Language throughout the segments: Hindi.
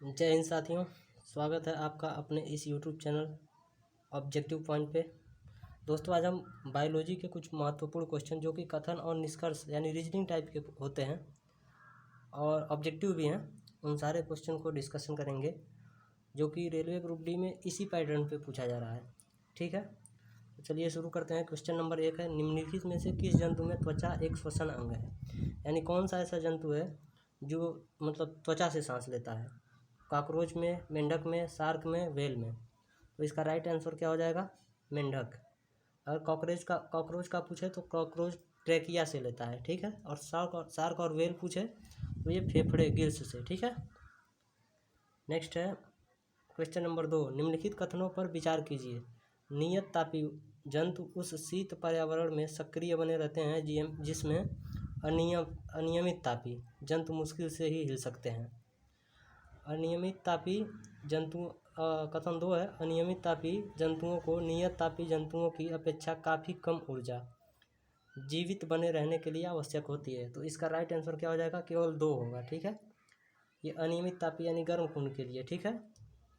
जय हिंद साथियों, स्वागत है आपका अपने इस यूट्यूब चैनल ऑब्जेक्टिव पॉइंट पे। दोस्तों, आज हम बायोलॉजी के कुछ महत्वपूर्ण क्वेश्चन जो कि कथन और निष्कर्ष यानी रीजनिंग टाइप के होते हैं और ऑब्जेक्टिव भी हैं, उन सारे क्वेश्चन को डिस्कशन करेंगे जो कि रेलवे ग्रुप डी में इसी पैटर्न पे पूछा जा रहा है। ठीक है, तो चलिए शुरू करते हैं। क्वेश्चन नंबर 1 है, निम्नलिखित में से किस जंतु में त्वचा एक श्वसन अंग है? यानी कौन सा ऐसा जंतु है जो मतलब त्वचा से सांस लेता है? कॉकरोच में, मेंढक में, शार्क में, व्हेल में? तो इसका राइट आंसर क्या हो जाएगा? मेंढक। अगर कॉकरोच का पूछे तो कॉकरोच ट्रेकिया से लेता है। ठीक है, और शार्क और व्हेल पूछे तो ये फेफड़े गिल्स से। ठीक है, नेक्स्ट है क्वेश्चन नंबर 2, निम्नलिखित कथनों पर विचार कीजिए। नियत तापी जंतु उस शीत पर्यावरण में सक्रिय बने रहते हैं जिसमें अनियमित तापी जंतु मुश्किल से ही हिल सकते हैं। अनियमित तापी जंतु कथन 2 है, अनियमित तापी जंतुओं को नियत तापी जंतुओं की अपेक्षा काफ़ी कम ऊर्जा जीवित बने रहने के लिए आवश्यक होती है। तो इसका राइट आंसर क्या हो जाएगा? केवल 2 होगा। ठीक है, ये अनियमित तापी यानी गर्म खून के लिए। ठीक है,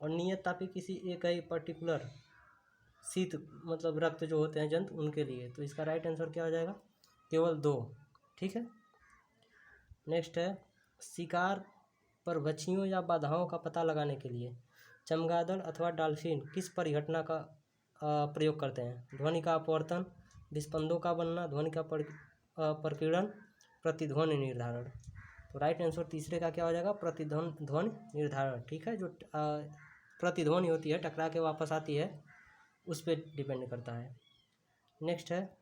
और नियत तापी किसी एक ही पर्टिकुलर शीत मतलब रक्त जो होते हैं जंतु उनके लिए। तो इसका राइट आंसर क्या हो जाएगा? केवल 2। ठीक है, नेक्स्ट है, शिकार पर बछियों या बाधाओं का पता लगाने के लिए चमगादड़ अथवा डॉल्फिन किस परिघटना का प्रयोग करते हैं? ध्वनि का अपवर्तन, विस्पंदों का बनना, ध्वनि का प्रकीर्णन, प्रतिध्वनि निर्धारण। तो राइट आंसर तीसरे का क्या हो जाएगा? ध्वनि निर्धारण। ठीक है, जो प्रतिध्वनि होती है टकरा के वापस आती है उस पर डिपेंड करता है। नेक्स्ट है,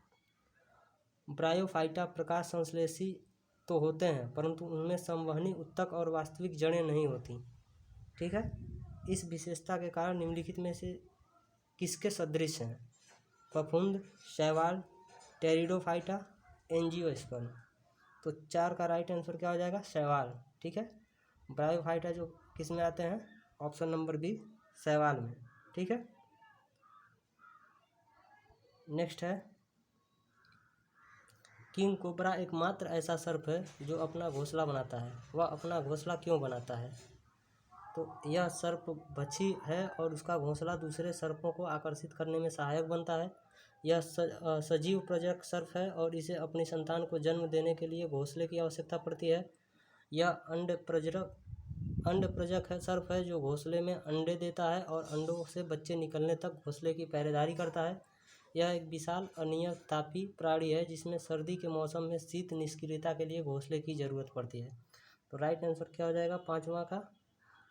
ब्रायोफाइटा प्रकाश संश्लेषी तो होते हैं परंतु उनमें संवहनी उत्तक और वास्तविक जड़ें नहीं होती। ठीक है, इस विशेषता के कारण निम्नलिखित में से किसके सदृश हैं? फफूंद, शैवाल, टेरिडोफाइटा, एंजियोस्पर्म। तो 4 का राइट आंसर क्या हो जाएगा? शैवाल। ठीक है, ब्रायोफाइटा जो किस में आते हैं? ऑप्शन नंबर बी, शैवाल में। ठीक है, नेक्स्ट है, किंग कोबरा एकमात्र ऐसा सर्प है जो अपना घोंसला बनाता है। वह अपना घोंसला क्यों बनाता है? तो यह सर्प भक्षी है और उसका घोंसला दूसरे सर्पों को आकर्षित करने में सहायक बनता है। यह सजीव प्रजनक सर्प है और इसे अपनी संतान को जन्म देने के लिए घोंसले की आवश्यकता पड़ती है। यह अंड प्रजक है सर्प है जो घोंसले में अंडे देता है और अंडों से बच्चे निकलने तक घोंसले की पहरेदारी करता है। यह एक विशाल अनियत तापी प्राणी है जिसमें सर्दी के मौसम में शीत निष्क्रियता के लिए घोंसले की जरूरत पड़ती है। तो राइट आंसर क्या हो जाएगा 5वां का?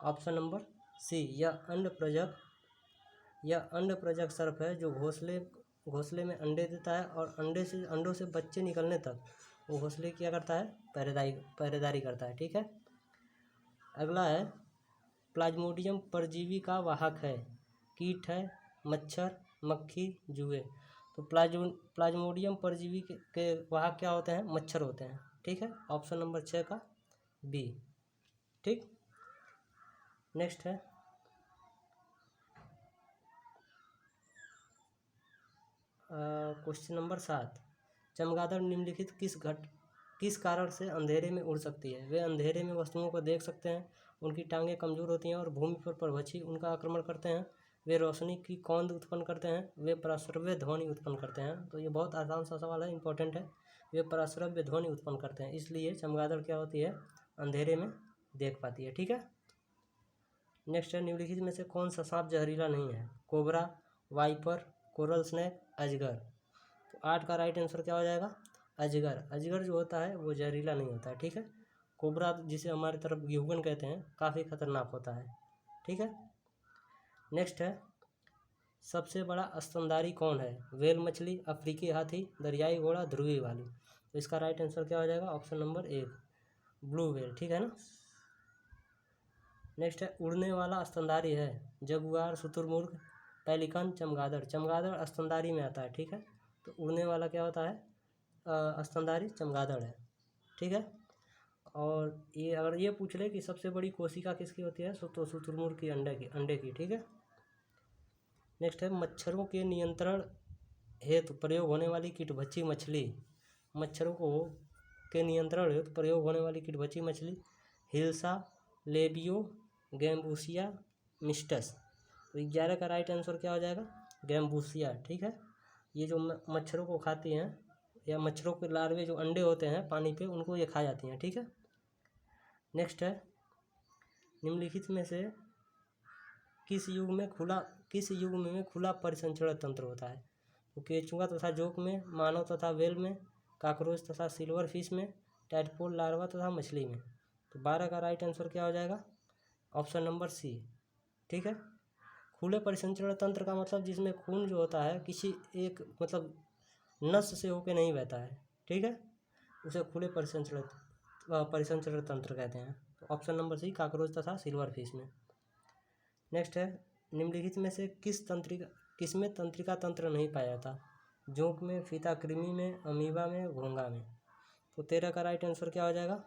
ऑप्शन नंबर सी, यह अंड प्रजक सर्प है जो घोंसले में अंडे देता है और अंडों से बच्चे निकलने तक वो घोंसले क्या करता है? पहरेदारी करता है। ठीक है, अगला है, प्लाज्मोडियम परजीवी का वाहक है। कीट है, मच्छर, मक्खी, जुए। तो प्लाज्मोडियम परजीवी के वाहक क्या होते हैं? मच्छर होते हैं। ठीक है, ऑप्शन नंबर 6 का बी। ठीक, नेक्स्ट है, क्वेश्चन नंबर 7, चमगादड़ निम्नलिखित किस कारण से अंधेरे में उड़ सकती है? वे अंधेरे में वस्तुओं को देख सकते हैं, उनकी टांगें कमजोर होती हैं और भूमि पर परभक्षी उनका आक्रमण करते हैं। वे रोशनी की कौंध उत्पन्न करते हैं, वे पराश्रव्य ध्वनि उत्पन्न करते हैं। तो ये बहुत आसान सा सवाल है, इंपॉर्टेंट है। वे पराश्रव्य ध्वनि उत्पन्न करते हैं, इसलिए चमगादड़ क्या होती है? अंधेरे में देख पाती है। ठीक है, नेक्स्ट है, निम्नलिखित में से कौन सा सांप जहरीला नहीं है? कोबरा, वाइपर, कोरल स्नेक, अजगर। तो 8 का राइट आंसर क्या हो जाएगा? अजगर जो होता है वो जहरीला नहीं होता है। ठीक है, कोबरा जिसे हमारी तरफ ग्यूगन कहते हैं काफ़ी खतरनाक होता है। ठीक है, नेक्स्ट है, सबसे बड़ा स्तनधारी कौन है? व्हेल मछली, अफ्रीकी हाथी, दरियाई घोड़ा, ध्रुवी भालू। तो इसका राइट आंसर क्या हो जाएगा? Option number 1, blue whale. ठीक है ना। नेक्स्ट है, उड़ने वाला स्तनधारी है। जगुआर, शुतुरमुर्ग, पेलिकन, चमगादड़। चमगादड़ स्तनधारी में आता है। ठीक है, तो उड़ने वाला क्या होता है? स्तनधारी चमगादड़ है। ठीक है, और ये अगर ये पूछ ले कि सबसे बड़ी कोशिका किसकी होती है तो शुतुरमुर्ग की अंडे की। ठीक है, नेक्स्ट है, मच्छरों के नियंत्रण हेतु प्रयोग होने वाली कीटभक्षी मछली। मच्छरों के नियंत्रण हेतु प्रयोग होने वाली कीटभक्षी मछली हिल्सा, लेबियो, गैम्बूसिया मिस्टस। तो 11 का राइट आंसर क्या हो जाएगा? गैम्बूसिया। ठीक है, ये जो मच्छरों को खाती हैं, या मच्छरों के लार्वे जो अंडे होते हैं पानी पे, उनको ये खा जाती हैं। ठीक है, नेक्स्ट है, निम्नलिखित में से किस युग में खुला परिसंचरण तंत्र होता है? तो केचुआ तथा जोंक में, मानव तथा व्हेल में, कॉकरोच तथा सिल्वर फिश में, टैडपोल लार्वा तथा मछली में। तो 12 का राइट आंसर क्या हो जाएगा? Option number C. ठीक है, खुले परिसंचरण तंत्र का मतलब जिसमें खून जो होता है किसी एक मतलब नस से होके नहीं बहता है। ठीक है, उसे खुले परिसंचरण तंत्र कहते हैं। तो ऑप्शन नंबर सी, कॉकरोच तथा सिल्वर फिश में। नेक्स्ट है, निम्नलिखित में से किसमें तंत्रिका तंत्र नहीं पाया जाता? जोंक में, फीताकृमि में, अमीबा में, घोंघा में। तो 13 का राइट आंसर क्या हो जाएगा?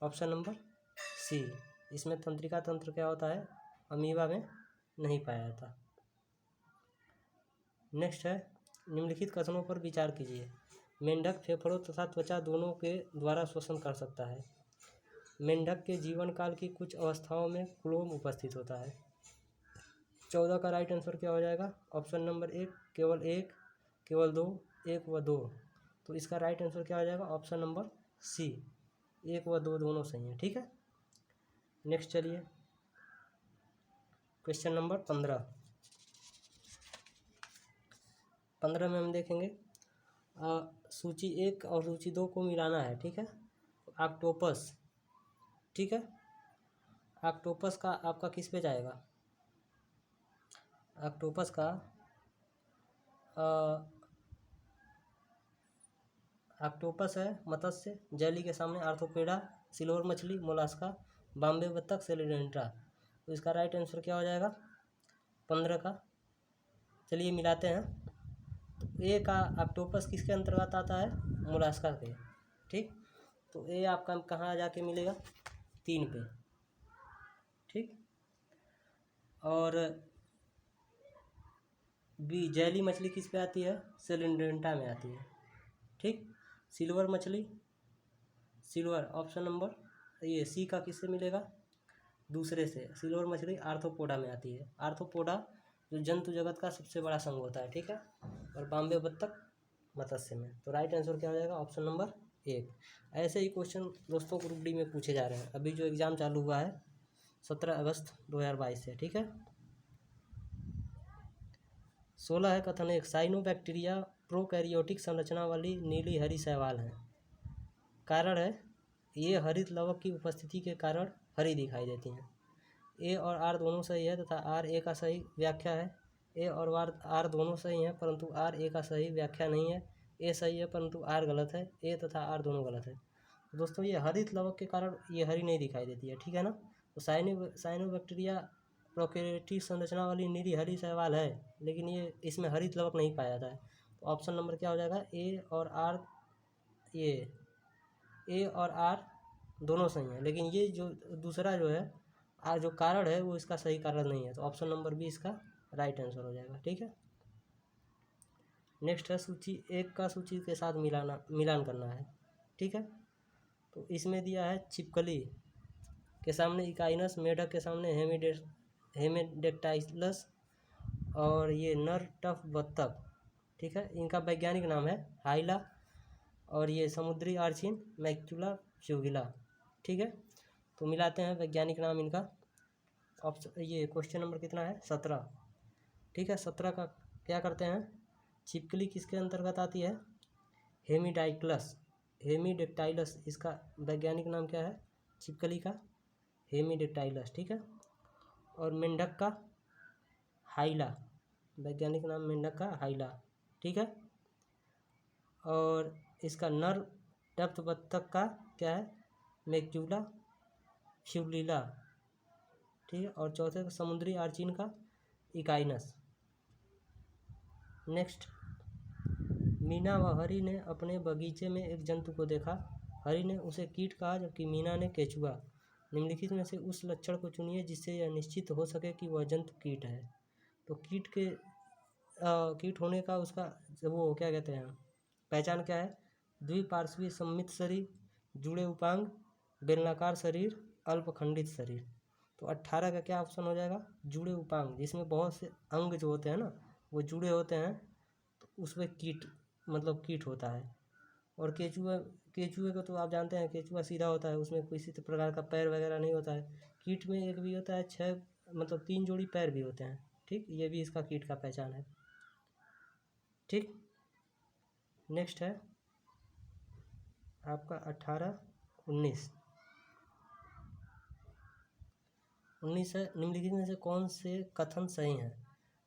ऑप्शन नंबर सी, इसमें तंत्रिका तंत्र क्या होता है? अमीबा में नहीं पाया जाता। नेक्स्ट है, निम्नलिखित कथनों पर विचार कीजिए। मेंढक फेफड़ों तथा त्वचा दोनों के द्वारा श्वसन कर सकता है। मेंढक के जीवन काल की कुछ अवस्थाओं में क्लोम उपस्थित होता है। 14 का राइट आंसर क्या हो जाएगा? ऑप्शन नंबर एक, केवल एक, केवल दो, एक व दो। तो इसका राइट आंसर क्या हो जाएगा? ऑप्शन नंबर सी, एक व दो दोनों सही हैं। ठीक है, नेक्स्ट चलिए, क्वेश्चन नंबर 15 में हम देखेंगे सूची 1 और सूची 2 को मिलाना है। ठीक है, ऑक्टोपस। ठीक है, ऑक्टोपस का आपका किस पे जाएगा? ऑक्टोपस का ऑक्टोपस है मत्स्य, जेली के सामने आर्थोपेडा, सिल्वर मछली, मोलास्का, बॉम्बे बत्तख, सेलिडेंट्रा। तो इसका राइट आंसर क्या हो जाएगा 15 का? चलिए मिलाते हैं। तो ए का ऑक्टोपस किसके अंतर्गत आता है? मोलास्का के। ठीक, तो ए आपका कहाँ जाके मिलेगा? 3 पे। ठीक, और बी जेली मछली किस पे आती है? सेलिडेंट्रा में आती है। ठीक, सिल्वर मछली, सिल्वर ऑप्शन नंबर ये सी का किससे मिलेगा? दूसरे से। सिल्वर मछली आर्थ्रोपोडा में आती है। आर्थ्रोपोडा जो जंतु जगत का सबसे बड़ा संघ होता है। ठीक है, और बॉम्बे बत्तख मत्स्य में। तो राइट आंसर क्या हो जाएगा? Option number 1। ऐसे ही क्वेश्चन दोस्तों ग्रुप डी में पूछे जा रहे हैं। अभी जो एग्ज़ाम चालू हुआ है 17 अगस्त 2022 से। ठीक है, 16 है कथन 1, साइनोबैक्टीरिया प्रोकैरियोटिक संरचना वाली नीली हरी शैवाल है। कारण है, ये हरित लवक की उपस्थिति के कारण हरी दिखाई देती हैं। ए और आर दोनों सही है तथा आर ए का सही व्याख्या है। ए और आर दोनों सही हैं परंतु आर ए का सही व्याख्या नहीं है। ए सही है परंतु आर गलत है। ए तथा आर दोनों गलत है। तो दोस्तों ये हरित लवक के कारण ये हरी नहीं दिखाई देती है। ठीक है ना, तो साइनोबैक्टीरिया प्रोकैरियोटिक संरचना वाली नीली हरी शैवाल है, लेकिन ये इसमें हरित लवक नहीं पाया जाता है। तो ऑप्शन नंबर क्या हो जाएगा? ए और आर, ये ए और आर दोनों सही हैं, लेकिन ये जो दूसरा जो है जो कारण है वो इसका सही कारण नहीं है। तो ऑप्शन नंबर बी इसका राइट आंसर हो जाएगा। ठीक है, नेक्स्ट है सूची 1 का सूची के साथ मिलान करना है। ठीक है, तो इसमें दिया है छिपकली के सामने इकाइनस, मेढक के सामने हेमेडेक्टाइलस, और ये नर टफ बत्तख। ठीक है, इनका वैज्ञानिक नाम है हाइला, और ये समुद्री आर्चिन मैक्यूला फ्यूगिला। ठीक है, तो मिलाते हैं वैज्ञानिक नाम इनका। ऑप्शन ये क्वेश्चन नंबर कितना है? 17। ठीक है, 17 का क्या करते हैं? छिपकली किसके अंतर्गत आती है? हेमीडेक्टाइलस। इसका वैज्ञानिक नाम क्या है छिपकली का? हेमीडेक्टाइलस। ठीक है, और मेंढक का हाइला, वैज्ञानिक नाम मेंढक का हाइला। ठीक है, और इसका नर टफ्ट बत्तख का क्या है? मैक्यूला फ्यूलिला। ठीक है, और चौथे का समुद्री आर्चिन का इकाइनस। नेक्स्ट, मीना व हरी ने अपने बगीचे में एक जंतु को देखा। हरी ने उसे कीट कहा जबकि मीना ने केचुआ। निम्नलिखित में से उस लक्षण को चुनिए जिससे यह निश्चित हो सके कि वह जंतु कीट है। तो कीट होने का उसका वो क्या कहते हैं, पहचान क्या है? द्विपार्श्वीय सममित शरीर, जुड़े उपांग, बेलनाकार शरीर, अल्पखंडित शरीर। तो 18 का क्या ऑप्शन हो जाएगा, जुड़े उपांग, जिसमें बहुत से अंग जो होते हैं ना वो जुड़े होते हैं, तो उसमें कीट मतलब कीट होता है। और केचुआ, केचुए को तो आप जानते हैं केचुआ सीधा होता है, उसमें किसी प्रकार का पैर वगैरह नहीं होता है। कीट में एक भी होता है 6 मतलब 3 जोड़ी पैर भी होते हैं। ठीक, ये भी इसका कीट का पहचान है। ठीक, नेक्स्ट है आपका 18 19 19 है, निम्नलिखित में से कौन से कथन सही हैं।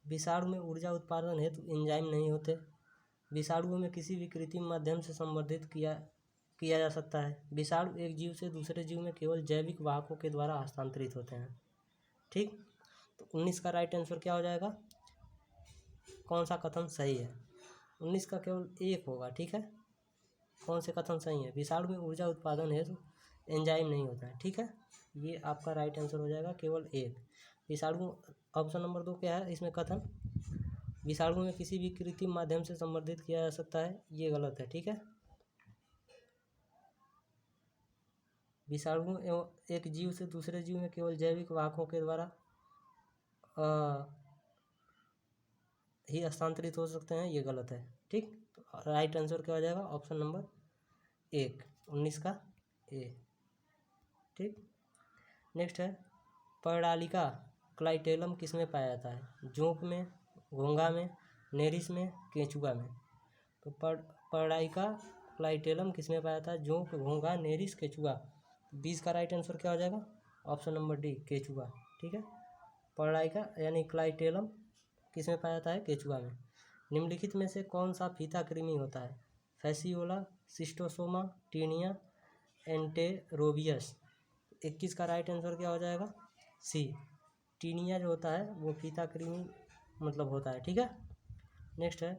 विषाणु में ऊर्जा उत्पादन हेतु एंजाइम नहीं होते। विषाणुओं में किसी भी कृत्रिम माध्यम से संवर्धित किया जा सकता है। विषाणु एक जीव से दूसरे जीव में केवल जैविक वाहकों के द्वारा हस्तांतरित होते हैं। ठीक, तो 19 का राइट आंसर क्या हो जाएगा, कौन सा कथन सही है। 19 का केवल एक होगा। ठीक है, कौन से कथन सही है, विषाणु में ऊर्जा उत्पादन हेतु एंजाइम नहीं होता है। ठीक है, ये आपका राइट आंसर हो जाएगा केवल एक। विषाणु, ऑप्शन नंबर 2 क्या है इसमें कथन, विषाणु में किसी भी कृत्रिम माध्यम से संवर्धित किया जा सकता है, ये गलत है। ठीक है, विषाणु एवं एक जीव से दूसरे जीव में केवल जैविक वाहकों के द्वारा ही हस्तांतरित हो सकते हैं, ये गलत है। ठीक, तो राइट आंसर क्या हो जाएगा, ऑप्शन नंबर 1 19 का ए। ठीक, नेक्स्ट है पर्णालिका क्लाइटेलम किस में पाया जाता है, जोंक में, घोंघा में, नेरिस में, केंचुआ में। तो पर्णालिका क्लाइटेलम किस में पाया जाता है, जोंक, घोंघा, नेरिस, केंचुआ। 20 का राइट आंसर क्या हो जाएगा, ऑप्शन नंबर डी केंचुआ। ठीक है, पर्णालिका यानी क्लाइटेलम किस में पाया जाता है, केंचुआ में। निम्नलिखित में से कौन सा फीता कृमि होता है, फैसियोला, सिस्टोसोमा, टीनिया, एंटेरोबियस। 21 का राइट आंसर क्या हो जाएगा, सी टीनिया जो होता है वो फीता कृमि मतलब होता है। ठीक है, नेक्स्ट है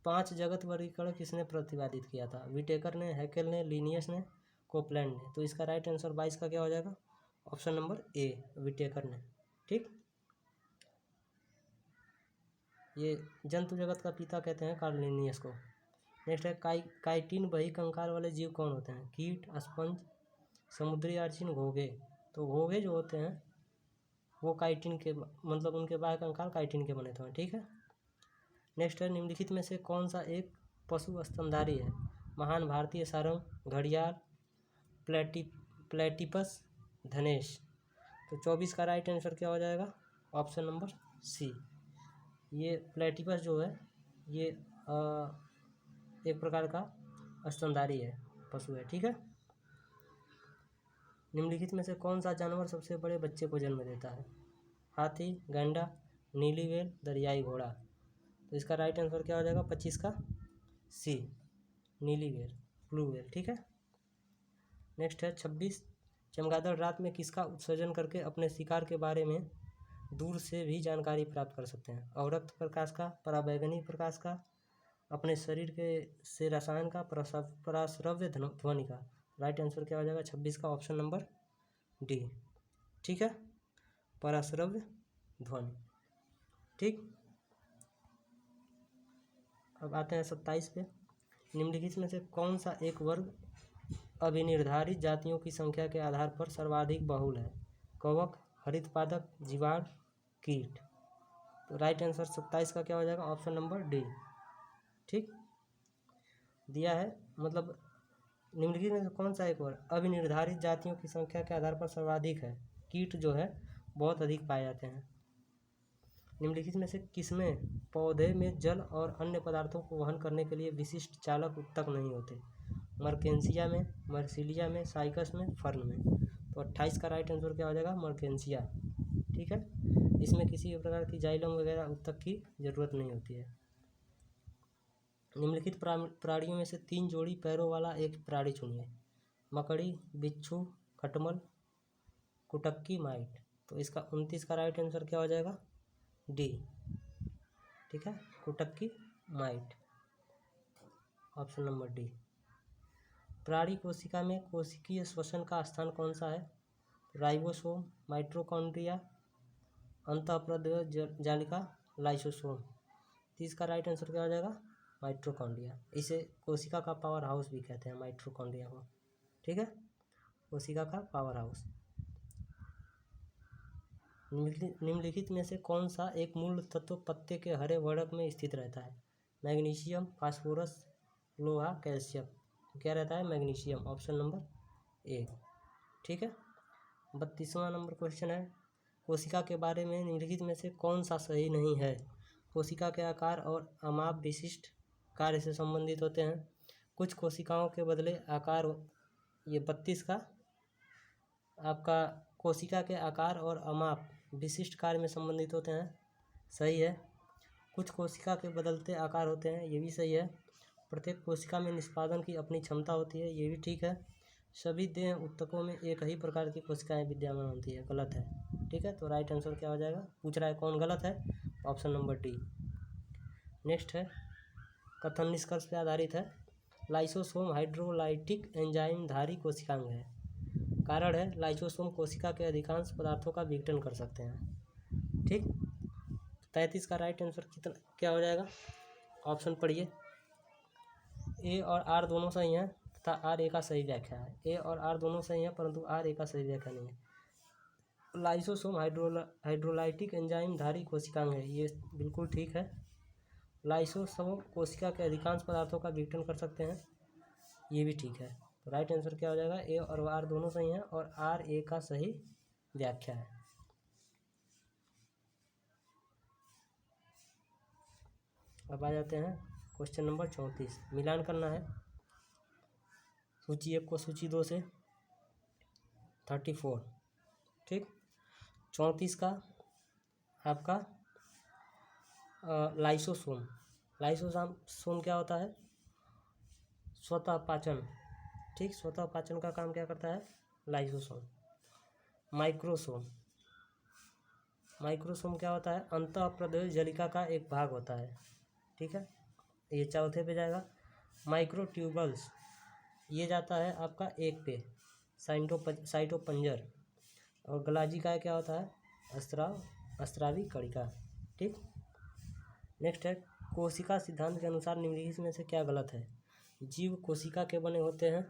5 जगत वर्गीकरण किसने प्रतिपादित किया था, विटेकर ने, हैकेल ने, लिनियस ने, कोपलैंड ने। तो इसका राइट आंसर 22 का क्या हो जाएगा, ऑप्शन नंबर ए विटेकर ने। ठीक, ये जंतु जगत का पिता कहते हैं कार्ल लिनियस को। नेक्स्ट है काइटिन बही कंकाल वाले जीव कौन होते हैं, कीट, स्पंज, समुद्री अर्चिन, घोंघे। तो घोंघे जो होते हैं वो काइटिन के मतलब उनके बाह्य कंकाल काइटिन के बने होते हैं। ठीक है, नेक्स्ट है निम्नलिखित में से कौन सा एक पशु स्तनधारी है, महान भारतीय सारंग, घड़ियाल, प्लेटिपस, धनेश। तो 24 का राइट आंसर क्या हो जाएगा, ऑप्शन नंबर सी ये प्लेटिपस जो है ये एक प्रकार का स्तनधारी है, पशु है। ठीक है, निम्नलिखित में से कौन सा जानवर सबसे बड़े बच्चे को जन्म देता है, हाथी, गैंडा, नीली व्हेल, दरियाई घोड़ा। तो इसका राइट आंसर क्या हो जाएगा 25 का सी नीली व्हेल, ब्लू व्हेल। ठीक है, नेक्स्ट है 26 चमगादड़ रात में किसका उत्सर्जन करके अपने शिकार के बारे में दूर से भी जानकारी प्राप्त कर सकते हैं, अवरक्त प्रकाश का, पराबैंगनी प्रकाश का, अपने शरीर के से रसायन का, पराश्रव्य ध्वनि का। राइट आंसर क्या हो जाएगा 26 का ऑप्शन नंबर डी। ठीक है, पराश्रव्य ध्वनि। ठीक, अब आते हैं 27 पे। निम्नलिखित में से कौन सा एक वर्ग अभिनिर्धारित जातियों की संख्या के आधार पर सर्वाधिक बहुल है, कवक, हरितपादक, जीवाणु, कीट। तो राइट आंसर 27 का क्या हो जाएगा, ऑप्शन नंबर डी। ठीक, दिया है मतलब निम्नलिखित में से कौन सा एक वर्ग अभिनिर्धारित जातियों की संख्या के आधार पर सर्वाधिक है, कीट जो है बहुत अधिक पाए जाते हैं। निम्नलिखित में से किसमें पौधे में जल और अन्य पदार्थों को वहन करने के लिए विशिष्ट चालक उत्तक नहीं होते, मर्केंसिया में, मर्सिलिया में, साइकस में, फर्न में। तो 28 का राइट आंसर क्या हो जाएगा, मर्केंसिया। ठीक है, इसमें किसी भी प्रकार की जाइलम वगैरह उत्तक की जरूरत नहीं होती है। निम्नलिखित प्राणियों में से 3 जोड़ी पैरों वाला एक प्राणी चुनिए, मकड़ी, बिच्छू, खटमल, कुटक्की, माइट। तो इसका 29 का राइट आंसर क्या हो जाएगा, डी। ठीक है, कुटक्की माइट, ऑप्शन नंबर डी। प्राणी कोशिका में कोशिकीय श्वसन का स्थान कौन सा है, राइबोसोम, माइटोकॉन्ड्रिया, अंतःप्रद्रव्य जालिका, लाइसोसोम। 30 का राइट आंसर क्या हो जाएगा, माइटोकॉन्ड्रिया। इसे कोशिका का पावर हाउस भी कहते हैं माइटोकॉन्ड्रिया को। ठीक है, कोशिका का पावर हाउस। निम्नलिखित में से कौन सा एक मूल तत्व पत्ते के हरे वर्णक में स्थित रहता है? मैग्नीशियम, फास्फोरस, लोहा, कैल्शियम। तो क्या रहता है? Magnesium, option number A. ठीक है। 32वां नंबर क्वेश्चन है, कोशिका के बारे में निम्नलिखित में से कौन सा सही नहीं है? कोशिका के आकार और अमाप विशिष्ट कार्य से संबंधित होते हैं। कुछ कोशिकाओं के बदले आकार, ये 32 का आपका कोशिका के आकार और अमाप विशिष्ट कार्य में संबंधित होते हैं, सही है। कुछ कोशिका के बदलते आकार होते हैं, ये भी सही है। प्रत्येक कोशिका में निष्पादन की अपनी क्षमता होती है, ये भी ठीक है। सभी देह ऊतकों में एक ही प्रकार की कोशिकाएं विद्यमान होती है, गलत है। ठीक है, तो राइट आंसर क्या हो जाएगा? पूछ रहा है कौन गलत है, ऑप्शन नंबर डी। नेक्स्ट है, कथन निष्कर्ष पे आधारित है। लाइसोसोम हाइड्रोलाइटिक एंजाइम धारी कोशिकांग है। कारण है, लाइसोसोम कोशिका के अधिकांश पदार्थों का विघटन कर सकते हैं। ठीक, 33 का राइट आंसर कितना क्या हो जाएगा? ऑप्शन पढ़िए। ए और आर दोनों सही हैं तथा आर ए का सही व्याख्या है। ए और आर दोनों सही हैं परंतु आर ए का सही व्याख्या नहीं है। लाइसोसोम हाइड्रोलाइटिक एंजाइम धारी कोशिकांग है, ये बिल्कुल ठीक है। लाइसोसोम कोशिका के अधिकांश पदार्थों का विघटन कर सकते हैं, ये भी ठीक है। तो राइट आंसर क्या हो जाएगा? ए और आर दोनों सही हैं और आर ए का सही व्याख्या है। अब आ जाते हैं क्वेश्चन नंबर 34, मिलान करना है सूची 1 को सूची 2 से। 34, ठीक। 34 का आपका लाइसोसोम। लाइसोसोम क्या होता है? स्वतः पाचन। ठीक, स्वतः पाचन का काम क्या करता है? लाइसोसोम। माइक्रोसोम, माइक्रोसोम क्या होता है? अंतःप्रदेश जलिका का एक भाग होता है। ठीक है, ये चौथे पे जाएगा। माइक्रोट्यूबल्स, ये जाता है आपका एक पे, साइटोपंजर। और गलाजिका क्या होता है? अस्रावी कणिका। ठीक। नेक्स्ट है, कोशिका सिद्धांत के अनुसार निम्नलिखित में से क्या गलत है? जीव कोशिका के बने होते हैं।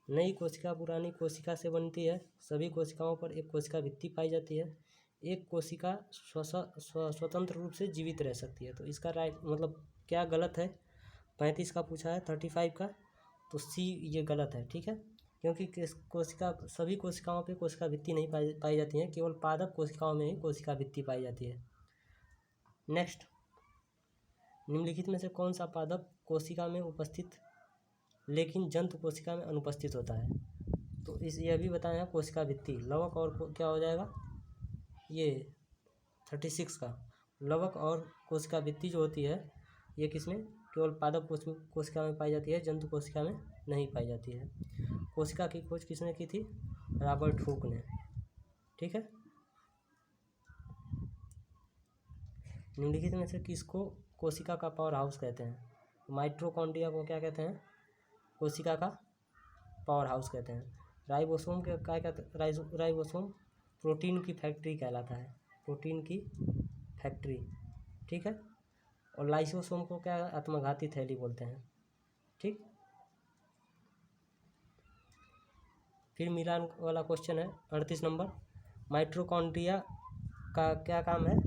नई कोशिका पुरानी कोशिका से बनती है। सभी कोशिकाओं पर एक कोशिका भित्ति पाई जाती है। एक कोशिका स्वतंत्र रूप से जीवित रह सकती है। तो इसका राइट मतलब क्या गलत है? 35 का पूछा है, 35 का, तो सी ये गलत है। ठीक है, क्योंकि कोशिका सभी कोशिकाओं पे कोशिका भित्ति नहीं पाई जाती है, केवल पादप कोशिकाओं में ही कोशिका भित्ति पाई जाती है। नेक्स्ट, निम्नलिखित में से कौन सा पादप कोशिका में उपस्थित लेकिन जंतु कोशिका में अनुपस्थित होता है? तो यह भी बताया कोशिका भित्ति, लवक और क्या हो जाएगा? ये 36 का लवक और कोशिका भित्ति जो होती है, ये किसमें? केवल पादप कोशिका में पाई जाती है, जंतु कोशिका में नहीं पाई जाती है। कोशिका की खोज किसने की थी? रॉबर्ट हुक ने। ठीक है, निम्नलिखित में से किसको कोशिका का पावर हाउस कहते हैं? माइटोकॉन्ड्रिया को क्या कहते हैं? कोशिका का पावर हाउस कहते हैं। राइबोसोम के क्या कहते हैं? राइबोसोम प्रोटीन की फैक्ट्री कहलाता है, प्रोटीन की फैक्ट्री। ठीक है, और लाइसोसोम को क्या? आत्मघाती थैली बोलते हैं। ठीक, फिर मिलान वाला क्वेश्चन है 38 नंबर, माइटोकॉन्ड्रिया का क्या काम है?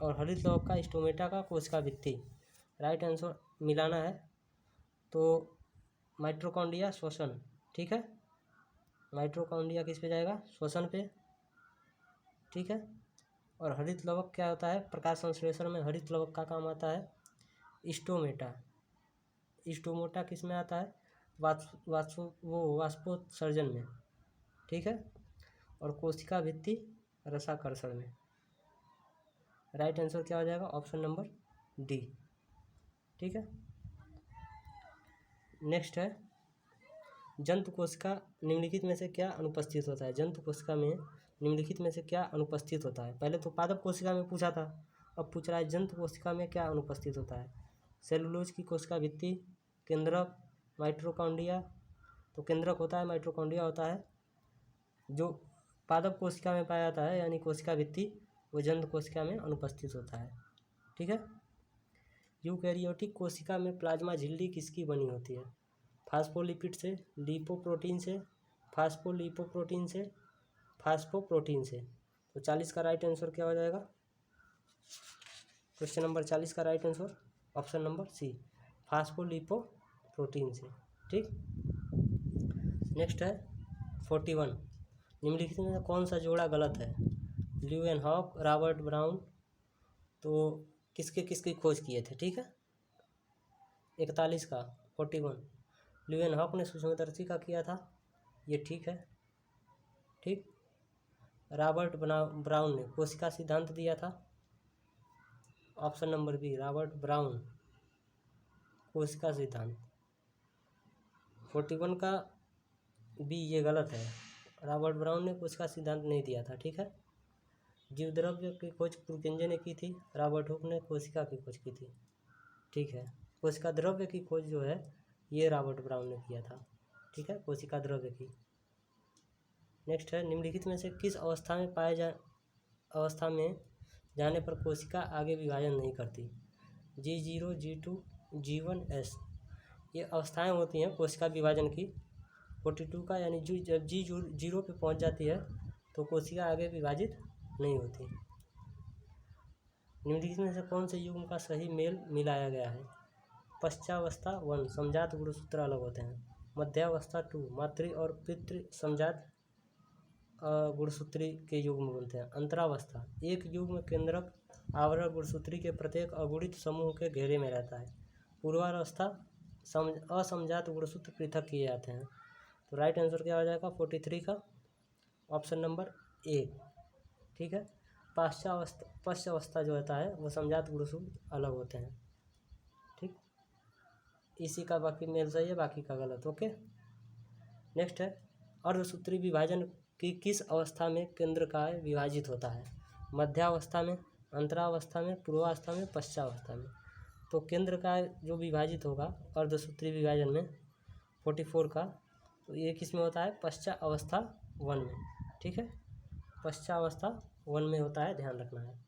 और हरित लवक का स्टोमेटा का कोशिका भित्ति। राइट आंसर मिलाना है, तो माइटोकॉन्ड्रिया श्वसन। ठीक है, माइटोकॉन्ड्रिया किस पे जाएगा? श्वसन पे। ठीक है, और हरित लवक क्या होता है? प्रकाश संश्लेषण में हरित लवक का काम आता है स्टोमेटा। स्टोमेटा किस में आता है? वाष्पोत्सर्जन में। ठीक है, और कोशिका भित्ति रसाकर्षण में। राइट आंसर क्या हो जाएगा? Option number D. ठीक है, नेक्स्ट है, जंतु कोशिका निम्नलिखित में से क्या अनुपस्थित होता है? जंतु कोशिका में निम्नलिखित में से क्या अनुपस्थित होता है? पहले तो पादप कोशिका में पूछा था, अब पूछ रहा है जंतु कोशिका में क्या अनुपस्थित होता है? सेलुलोज की कोशिका भित्ति, केंद्रक, माइटोकॉन्ड्रिया। तो केंद्रक होता है, माइटोकॉन्ड्रिया होता है। जो पादप कोशिका में पाया जाता है यानी कोशिका भित्ति, वो जंतु कोशिका में अनुपस्थित होता है। ठीक है, यूकैरियोटिक कोशिका में प्लाज्मा झिल्ली किसकी बनी होती है? फास्फोलिपिड से, लिपोप्रोटीन से, फास्फोलिपोप्रोटीन से, फास्फोप्रोटीन से। तो 40 का राइट आंसर क्या हो जाएगा? क्वेश्चन नंबर 40 का right answer option number C, phospholipoprotein से। ठीक, नेक्स्ट है 41, निम्नलिखित में से कौन सा जोड़ा गलत है? ल्यूवेनहॉक, रॉबर्ट ब्राउन, तो किसके किसकी खोज किए थे? ठीक है, 41 का 41 ल्यूवेनहॉक ने सूक्ष्मदर्शी का किया था, ये ठीक है। ठीक, रॉबर्ट ब्राउन ने कोशिका सिद्धांत दिया था, option number B, Robert Brown कोशिका सिद्धांत। 41 का बी ये गलत है, रॉबर्ट ब्राउन ने कोशिका सिद्धांत नहीं दिया था। ठीक है, जीवद्रव्य की खोज पुरकेंजे ने की थी, रॉबर्ट हुक ने कोशिका की खोज की थी। ठीक है, कोशिका द्रव्य की खोज जो है ये रॉबर्ट ब्राउन ने किया था। ठीक है, कोशिका द्रव्य की। नेक्स्ट है, निम्नलिखित में से किस अवस्था में जाने पर कोशिका आगे विभाजन नहीं करती? G0, G2, G1, S, ये अवस्थाएं होती हैं कोशिका विभाजन की। 42 का यानी जब G0 पे पहुंच जाती है तो कोशिका आगे विभाजित नहीं होती। निम्नलिखित में से कौन से युग्म का सही मेल मिलाया गया है? पश्चावस्था 1, समजात गुणसूत्र अलग होते हैं। मध्यावस्था 2, मातृ और पितृ समजात गुणसूत्री के युग्म बनते हैं। अंतरावस्था, एक युग्म केंद्रक आवरण गुणसूत्री के प्रत्येक अगुणित समूह के घेरे में रहता है। पूर्वावस्था, असमजात गुणसूत्र पृथक किए जाते हैं। तो राइट आंसर क्या हो जाएगा? 43 का ऑप्शन नंबर ए। ठीक है, पश्चावस्था जो होता है वो समजात गुणसूत्र अलग होते हैं। ठीक, इसी का बाकी मेल सही है, बाकी का गलत। ओके, नेक्स्ट है, अर्धसूत्री विभाजन की किस अवस्था में केंद्रकाय विभाजित होता है? मध्यावस्था में, अंतरावस्था में, पूर्वावस्था में, पश्चावस्था में। तो केंद्रकाय जो विभाजित होगा अर्धसूत्री विभाजन में 44 का, तो ये किस में होता है? पश्चावस्था 1 में। ठीक है, पश्चावस्था 1 में होता है, ध्यान रखना है।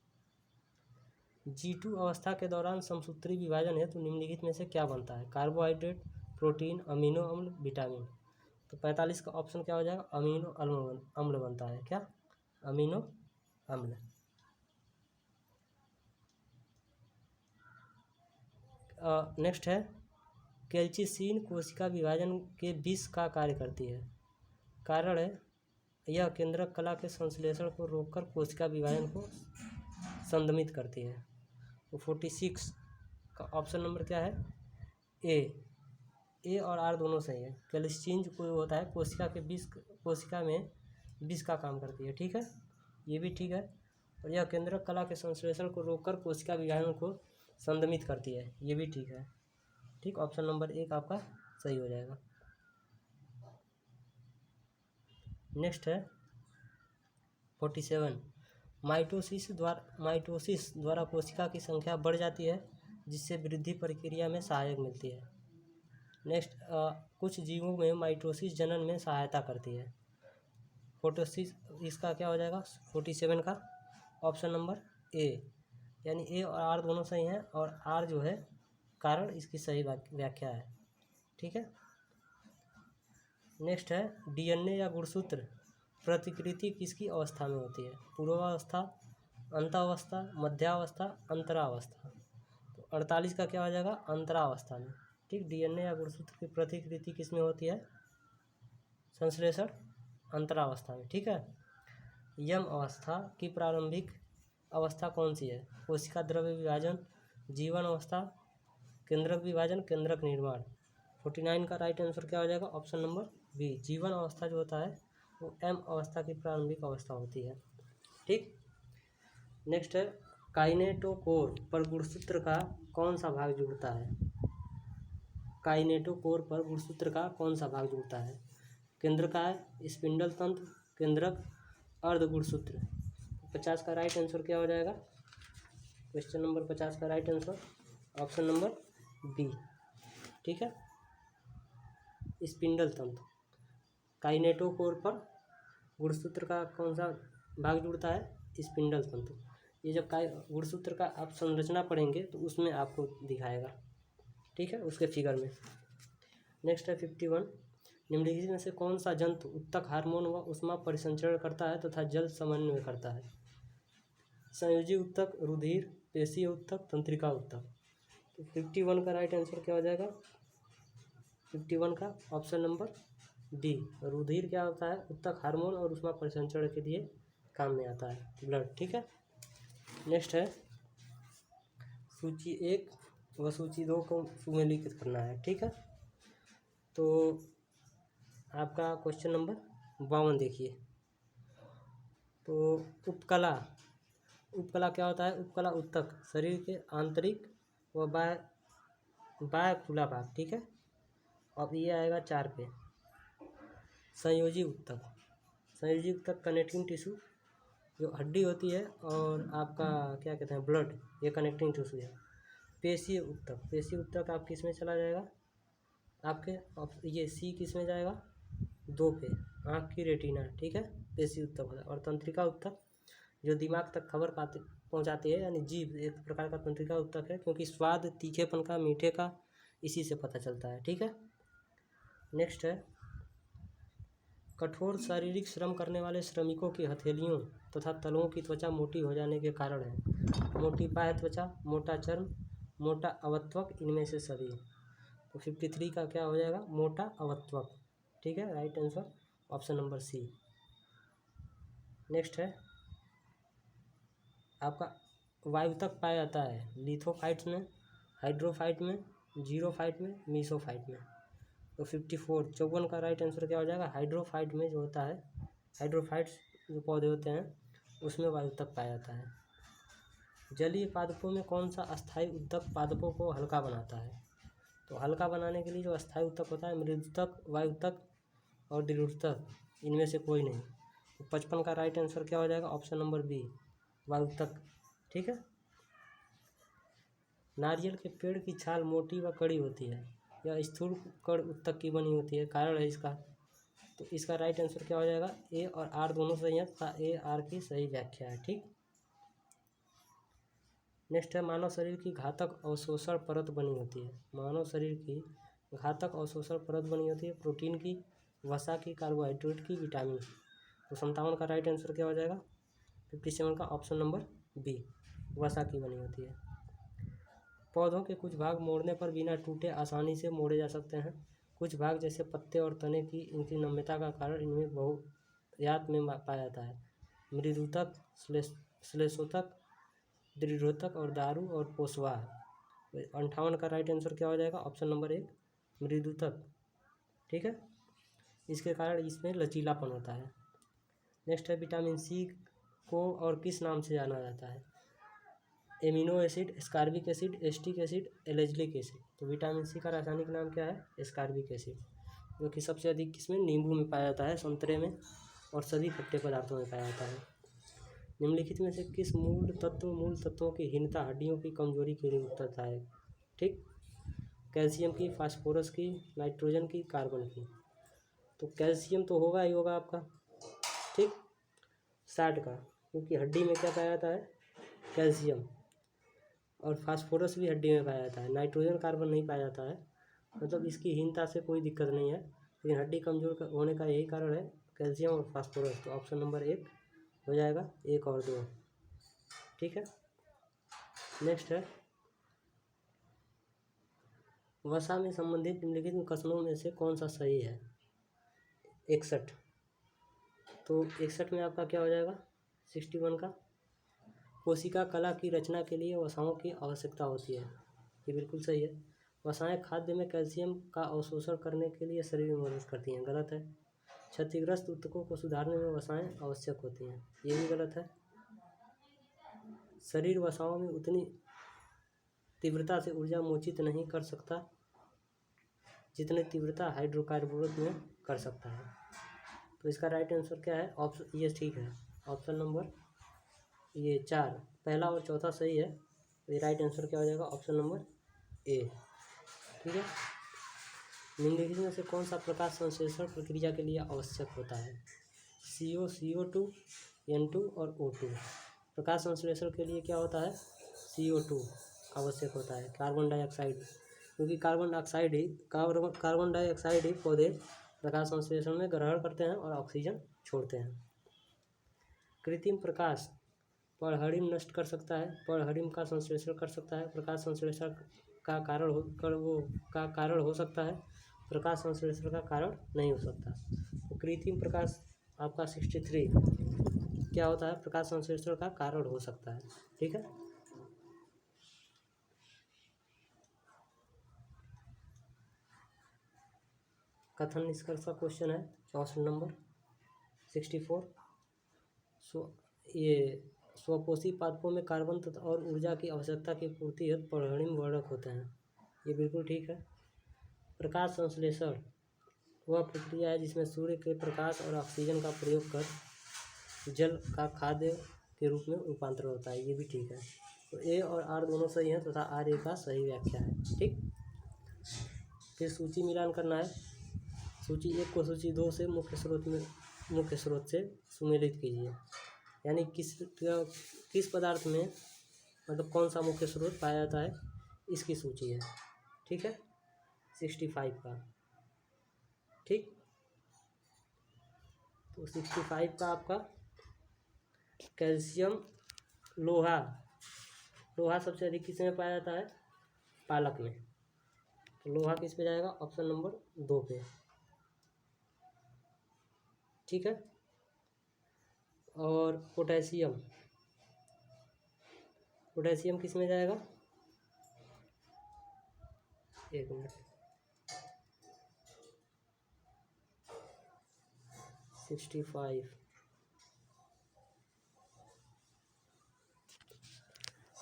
G2 अवस्था के दौरान समसूत्री विभाजन है तो निम्नलिखित में से क्या बनता है? कार्बोहाइड्रेट, प्रोटीन, अमीनो अम्ल, विटामिन। तो 45 का ऑप्शन क्या हो जाएगा? अमीनो अम्ल बनता है। क्या? अमीनो अम्ल। नेक्स्ट है, कैल्चिसिन कोशिका विभाजन के विष का कार्य करती है। कारण है, यह केंद्रक कला के संश्लेषण को रोककर कोशिका विभाजन को संदमित करती है। तो 46 का ऑप्शन नंबर क्या है? ए और आर दोनों सही है। कैल्चिसिन जो होता है कोशिका में विष का काम करती है। ठीक है, ये भी ठीक है। और यह केंद्रक कला के संश्लेषण को रोककर कोशिका विभाजन को संदमित करती है, ये भी ठीक है। ठीक, ऑप्शन नंबर 1 आपका सही हो जाएगा। नेक्स्ट है 47, माइटोसिस द्वारा कोशिका की संख्या बढ़ जाती है जिससे वृद्धि प्रक्रिया में सहायक मिलती है। नेक्स्ट, कुछ जीवों में माइटोसिस जनन में सहायता करती है। 46 इसका क्या हो जाएगा? 47 का ऑप्शन नंबर ए, यानी ए और आर दोनों सही हैं और आर जो है कारण इसकी सही व्याख्या है। ठीक है, नेक्स्ट है, डीएनए या गुणसूत्र प्रतिकृति किसकी अवस्था में होती है? पूर्वावस्था, अंतावस्था, मध्यावस्था, अंतरावस्था। तो 48 का क्या हो जाएगा? अंतरावस्था में। ठीक, डीएनए या गुणसूत्र की प्रतिकृति किस में होती है? संश्लेषण अंतरावस्था में। ठीक है, यम अवस्था की प्रारंभिक अवस्था कौन सी है? कोशिका द्रव्य विभाजन, जीवन अवस्था, केंद्रक विभाजन, केंद्रक निर्माण। 49 का राइट आंसर क्या हो जाएगा? ऑप्शन नंबर बी, जीवन अवस्था जो होता है वो एम अवस्था की प्रारंभिक अवस्था होती है। ठीक, नेक्स्ट है, काइनेटोकोर पर गुणसूत्र का कौन सा भाग जुड़ता है? काइनेटोकोर पर गुणसूत्र का कौन सा भाग जुड़ता है? केंद्रकाय, स्पिंडल तंत्र, केंद्रक, अर्ध गुणसूत्र। 50 का राइट आंसर क्या हो जाएगा? क्वेश्चन नंबर 50 का right answer option number B. ठीक है, स्पिंडल तंत्र। काइनेटोकोर पर गुणसूत्र का कौन सा भाग जुड़ता है? स्पिंडल तंत्र। ये जब गुणसूत्र का आप संरचना पढ़ेंगे तो उसमें आपको दिखाएगा। ठीक है, उसके फिगर में। नेक्स्ट है 51, निम्नलिखित में से कौन सा जंतु उत्तक हार्मोन व ऊष्मा परिसंचरण करता है तथा जल समन्वय करता है? संयोजी उत्तक, रुधिर, पेशीय उत्तक, तंत्रिका उत्तक। तो 51 का राइट आंसर क्या हो जाएगा? 51 का ऑप्शन नंबर डी। रुधिर क्या होता है? उत्तक हार्मोन और ऊष्मा परिसंचरण के लिए काम में आता है, ब्लड। ठीक है, नेक्स्ट है सूची 1 व सूची 2 को सुमेलित करना है। ठीक है, तो आपका क्वेश्चन नंबर 52 देखिए। तो उपकला, उपकला क्या होता है? उपकला उत्तक शरीर के आंतरिक व बाह्य खुला भाग। ठीक है, अब ये आएगा 4 पे। संयोजी उत्तक, संयोजी उत्तक कनेक्टिंग टिश्यू जो हड्डी होती है और आपका क्या कहते हैं ब्लड, ये कनेक्टिंग टिश्यू है। पेशीय उत्तक, पेशीय उत्तक आप किस में चला जाएगा? आपके ये सी किस में जाएगा? 2 पे, आँख की रेटिना। ठीक है, पेशीय उत्तक होता है। और तंत्रिका उत्तक जो दिमाग तक खबर पहुंचाती है, यानी जीभ एक प्रकार का तंत्रिका उत्तक है, क्योंकि स्वाद तीखेपन का, मीठे का इसी से पता चलता है। ठीक है, नेक्स्ट है कठोर शारीरिक श्रम करने वाले श्रमिकों की हथेलियों तथा तलुओं की त्वचा मोटी हो जाने के कारण है। मोटी बाह्य त्वचा, मोटा चर्म, मोटा अवत्वक, इनमें से सभी। तो 53 का क्या हो जाएगा? मोटा अवत्वक। ठीक है, right answer option number C. Next है आपका वायुतक पाया जाता है लिथोफाइट्स में, हाइड्रोफाइट में, जीरोफाइट में, मीसोफाइट में। तो 54 54 का राइट आंसर क्या हो जाएगा? हाइड्रोफाइट में जो होता है, हाइड्रोफाइट्स जो पौधे होते हैं उसमें वायुतक पाया जाता है। जलीय पादपों में कौन सा अस्थायी उत्तक पादपों को हल्का बनाता है? तो हल्का बनाने के लिए जो अस्थायी उत्तक होता है मृदुतक, वायुतक और दृढ़ोत्तक, इनमें से कोई नहीं। तो 55 का राइट आंसर क्या हो जाएगा? ऑप्शन नंबर बी, वायुतक। ठीक है, नारियल के पेड़ की छाल मोटी व कड़ी होती है, यह स्थूल कण उत्तक की बनी होती है, कारण है इसका। तो इसका राइट आंसर क्या हो जाएगा? ए और आर दोनों सही है, ए आर की सही व्याख्या है। ठीक, नेक्स्ट है मानव शरीर की घातक अवशोषण परत बनी होती है। मानव शरीर की घातक अवशोषण परत बनी होती है प्रोटीन की, वसा की, कार्बोहाइड्रेट की, विटामिन की। तो 57 का राइट आंसर क्या हो जाएगा? 57 का ऑप्शन नंबर बी, वसा की बनी होती है। पौधों के कुछ भाग मोड़ने पर बिना टूटे आसानी से मोड़े जा सकते हैं। कुछ भाग जैसे पत्ते और तने की इनकी नम्यता का कारण इनमें बहुयात में पाया जाता है। मृदुतक, श्लेषोतक, दृढ़ोतक और दारू और पोषवाह। 58 का राइट आंसर क्या हो जाएगा? Option number 1, मृदुतक। ठीक है, इसके कारण इसमें लचीलापन होता है। नेक्स्ट है विटामिन सी को और किस नाम से जाना जाता है? Amino acid, ascorbic acid, acetic acid, ellagic acid. तो विटामिन सी का रासायनिक नाम क्या है? एस्कॉर्बिक एसिड, जो कि सबसे अधिक किसमें? नींबू में पाया जाता है, संतरे में और सभी खट्टे पदार्थों में पाया जाता है। निम्नलिखित में से किस मूल तत्वों की हीनता हड्डियों की कमजोरी के लिए उत्तरदायक? ठीक, कैल्शियम की, फास्फोरस की, नाइट्रोजन की, कार्बन की। तो कैल्शियम तो होगा ही होगा आपका। ठीक, 60 का, क्योंकि हड्डी में क्या पाया जाता है? कैल्शियम। और फास्फोरस भी हड्डी में पाया जाता है, नाइट्रोजन कार्बन नहीं पाया जाता है। मतलब इसकी हीनता से कोई दिक्कत नहीं है, लेकिन हड्डी कमजोर होने का यही कारण है, कैल्शियम और फास्फोरस। तो ऑप्शन नंबर 1 हो जाएगा, 1 और 2। ठीक है, नेक्स्ट है वसा में संबंधित निम्नलिखित कथनों में से कौन सा सही है? 61। तो 61 में आपका क्या हो जाएगा? 61 का कोशिका कला की रचना के लिए वसाओं की आवश्यकता होती है, ये बिल्कुल सही है। वसाएं खाद्य में कैल्शियम का अवशोषण करने के लिए शरीर में मदद करती हैं, गलत है। क्षतिग्रस्त ऊतकों को सुधारने में वसाएं आवश्यक होती हैं, ये भी गलत है। शरीर वसाओं में उतनी तीव्रता से ऊर्जा मोचित नहीं कर सकता जितनी तीव्रता हाइड्रोकार्बोरेट में कर सकता है। तो इसका राइट आंसर क्या है? ऑप्शन ये ठीक है, ऑप्शन नंबर ये 4, पहला और चौथा सही है। तो ये राइट आंसर क्या हो जाएगा? Option number A. ठीक है, निम्नलिखित में से कौन सा प्रकाश संश्लेषण प्रक्रिया के लिए आवश्यक होता है? CO, CO2, N2 और O2। प्रकाश संश्लेषण के लिए क्या होता है? CO2 आवश्यक होता है, कार्बन डाइऑक्साइड, क्योंकि कार्बन डाइऑक्साइड ही पौधे प्रकाश संश्लेषण में ग्रहण करते हैं और ऑक्सीजन छोड़ते हैं। कृत्रिम प्रकाश पराहरिम नष्ट कर सकता है, पराहरिम का संश्लेषण कर सकता है, प्रकाश संश्लेषण का कारण हो सकता है, प्रकाश संश्लेषण का कारण नहीं हो सकता। तो कृत्रिम प्रकाश आपका 63 क्या होता है, प्रकाश संश्लेषण का कारण हो सकता है। ठीक है, कथन निष्कर्ष का क्वेश्चन है 64 नंबर 64। ये स्वपोषी पादपों में कार्बन तथा और ऊर्जा की आवश्यकता की पूर्ति हेतु पराहरिम वर्णक होते हैं। ये बिल्कुल ठीक है। प्रकाश संश्लेषण वह प्रक्रिया है जिसमें सूर्य के प्रकाश और ऑक्सीजन का प्रयोग कर जल का खाद्य के रूप में रूपांतरण होता है। ये भी ठीक है। तो ए और आर दोनों सही हैं तथा आर ए का सही व्याख्या है। ठीक, फिर सूची मिलान करना है। सूची 1 को सूची 2 से मुख्य स्रोत से सुमेलित कीजिए। यानी किस पदार्थ में मतलब कौन सा मुख्य स्रोत पाया जाता है, इसकी सूची है। ठीक है, 65 का। ठीक, तो 65 का आपका कैल्शियम, लोहा सबसे अधिक किस में पाया जाता है, पालक में। तो लोहा किस पे जाएगा, ऑप्शन नंबर 2 पे। ठीक है, और पोटेशियम किस में जाएगा, एक मिनट, 65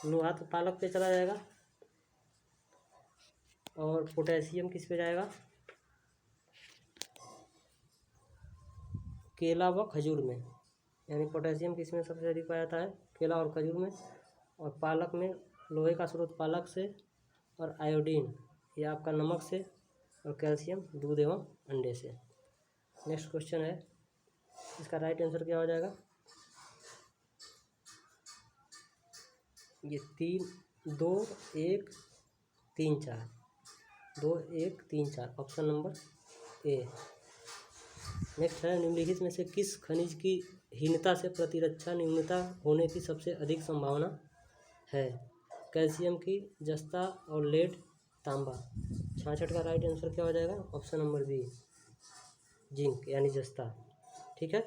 लोहा तो पालक पे चला जाएगा, और पोटेशियम किस पे जाएगा, केला व खजूर में। यानी पोटेशियम किस में सबसे अधिक पाया जाता है, केला और खजूर में। और पालक में लोहे का स्रोत पालक से, और आयोडीन ये आपका नमक से, और कैल्शियम दूध एवं अंडे से। नेक्स्ट क्वेश्चन है, इसका राइट आंसर क्या हो जाएगा, ये 3 2 1 3 4 2 1 3 4 ऑप्शन नंबर ए। नेक्स्ट है, निम्नलिखित में से किस खनिज की हीनता से प्रतिरक्षा न्यूनता होने की सबसे अधिक संभावना है, कैल्शियम की, जस्ता और लेड, तांबा। 66 का राइट आंसर क्या हो जाएगा, ऑप्शन नंबर बी, जिंक यानी जस्ता। ठीक है,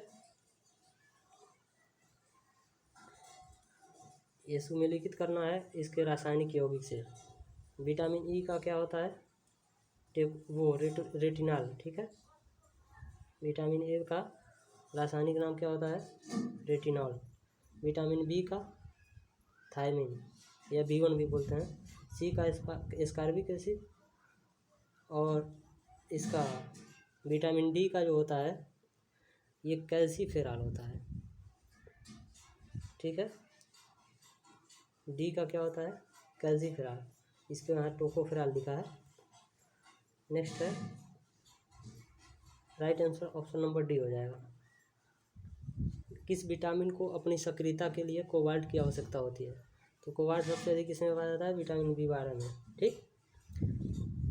ये सुमेलित करना है इसके रासायनिक यौगिक से। विटामिन ई का क्या होता है, रेटिनॉल। ठीक है, विटामिन ए का रासायनिक नाम क्या होता है, रेटिनॉल। विटामिन बी का थायमिन या B1 भी बोलते हैं। सी का एस्कॉर्बिक एसिड, और इसका विटामिन डी का जो होता है ये कैल्सीफेरॉल होता है। ठीक है, डी का क्या होता है, कैल्सीफेरॉल, इसके यहाँ टोकोफेरॉल लिखा है। नेक्स्ट है, right answer option number D हो जाएगा। किस विटामिन को अपनी सक्रियता के लिए कोबाल्ट की आवश्यकता होती है, तो कोबाल्ट सबसे अधिक किसमें पाया जाता है, विटामिन B12 में। ठीक,